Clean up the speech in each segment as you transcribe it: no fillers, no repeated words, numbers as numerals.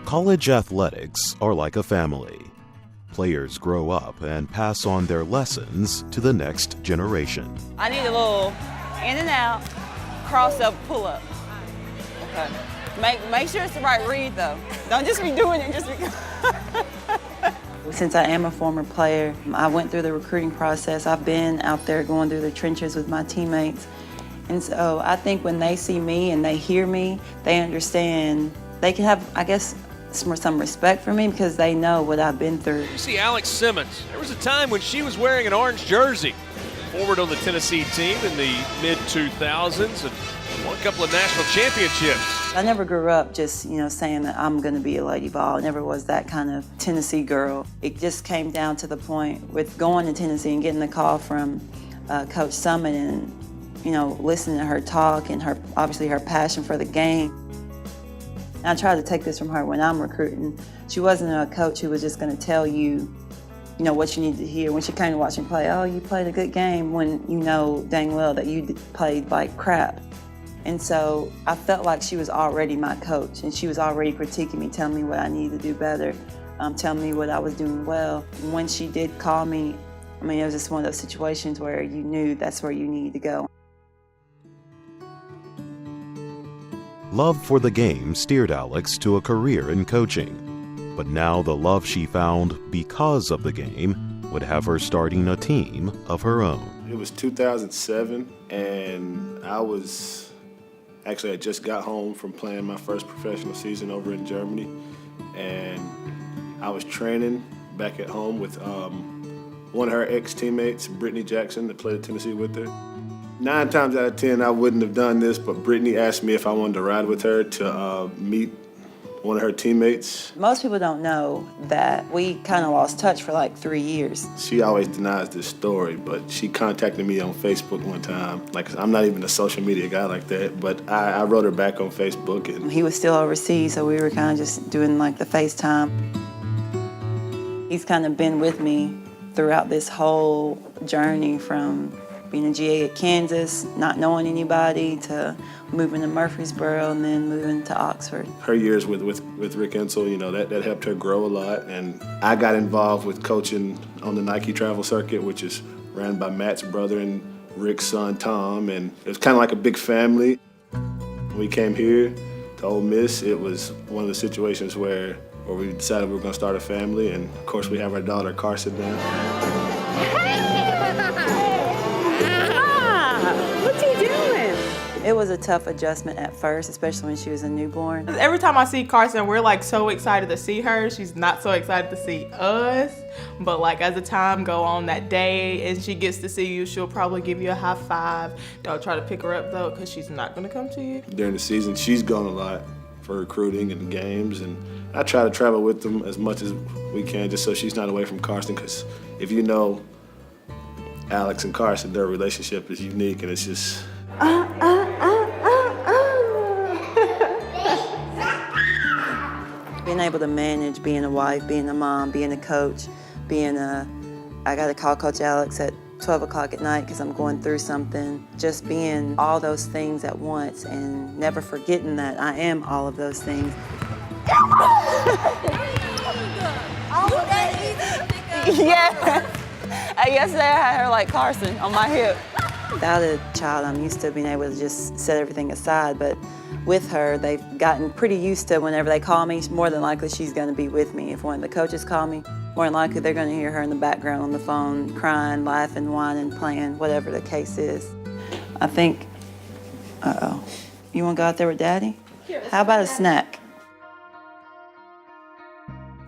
College athletics are like a family. Players grow up and pass on their lessons to the next generation. I need a little in and out, cross up, pull up. Okay. Make sure it's the right read though. Don't just be doing it just because. Since I am a former player, I went through the recruiting process. I've been out there going through the trenches with my teammates. And so I think when they see me and they hear me, they understand. They can have, I guess, some respect for me because they know what I've been through. You see Alex Simmons. There was a time when she was wearing an orange jersey. Forward on the Tennessee team in the mid-2000s and won a couple of national championships. I never grew up just, saying that I'm going to be a Lady Vol. I never was that kind of Tennessee girl. It just came down to the point with going to Tennessee and getting the call from Coach Summit and, listening to her talk and obviously her passion for the game. And I try to take this from her when I'm recruiting. She wasn't a coach who was just going to tell you, what you need to hear. When she came to watch me play, oh, you played a good game, when you know dang well that you played like crap. And so I felt like she was already my coach, and she was already critiquing me, telling me what I needed to do better, telling me what I was doing well. And when she did call me, it was just one of those situations where you knew that's where you needed to go. Love for the game steered Alex to a career in coaching. But now the love she found because of the game would have her starting a team of her own. It was 2007, and I just got home from playing my first professional season over in Germany, and I was training back at home with one of her ex-teammates, Brittany Jackson, that played at Tennessee with her. 9 times out of 10, I wouldn't have done this, but Brittany asked me if I wanted to ride with her to meet one of her teammates. Most people don't know that we kind of lost touch for like 3 years. She always denies this story, but she contacted me on Facebook one time. I'm not even a social media guy like that, but I wrote her back on Facebook. And he was still overseas, so we were kind of just doing like the FaceTime. He's kind of been with me throughout this whole journey from being a GA at Kansas, not knowing anybody, to moving to Murfreesboro and then moving to Oxford. Her years with Rick Ensel, that helped her grow a lot. And I got involved with coaching on the Nike travel circuit, which is ran by Matt's brother and Rick's son, Tom. And it was kind of like a big family. When we came here to Ole Miss, it was one of the situations where we decided we were going to start a family. And of course, we have our daughter, Carson, now. It was a tough adjustment at first, especially when she was a newborn. Every time I see Carson, we're like so excited to see her. She's not so excited to see us. But like as the time go on that day and she gets to see you, she'll probably give you a high five. Don't try to pick her up though, because she's not gonna come to you. During the season, she's gone a lot for recruiting and games, and I try to travel with them as much as we can just so she's not away from Carson, because if you know Alex and Carson, their relationship is unique, and it's just... Being able to manage being a wife, being a mom, being a coach, I got to call Coach Alex at 12 o'clock at night because I'm going through something. Just being all those things at once and never forgetting that I am all of those things. Yeah. Yesterday I had her like Carson on my hip. Without a child, I'm used to being able to just set everything aside, but with her, they've gotten pretty used to whenever they call me, more than likely she's going to be with me. If one of the coaches call me, more than likely they're going to hear her in the background on the phone, crying, laughing, whining, playing, whatever the case is. I think, you want to go out there with Daddy? How about a snack?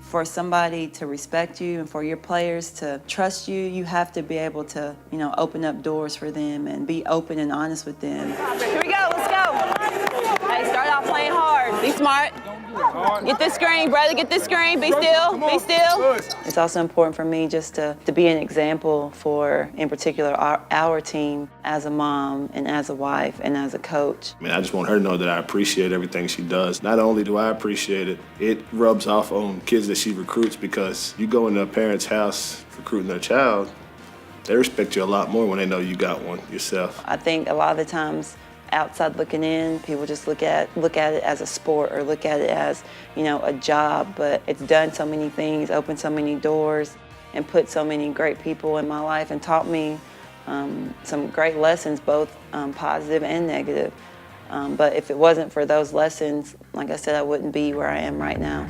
For somebody to respect you and for your players to trust you, you have to be able to, open up doors for them and be open and honest with them. Here we go, let's go. Hey, start off playing hard. Be smart. Get this screen, brother, get this screen. Be still, be still. It's also important for me just to be an example for, in particular, our team as a mom and as a wife and as a coach. I just want her to know that I appreciate everything she does. Not only do I appreciate it, it rubs off on kids that she recruits, because you go into a parent's house recruiting their child, they respect you a lot more when they know you got one yourself. I think a lot of the times outside looking in, people just look at it as a sport or look at it as, you know, a job, but it's done so many things, opened so many doors, and put so many great people in my life and taught me some great lessons, both positive and negative. But if it wasn't for those lessons, like I said, I wouldn't be where I am right now.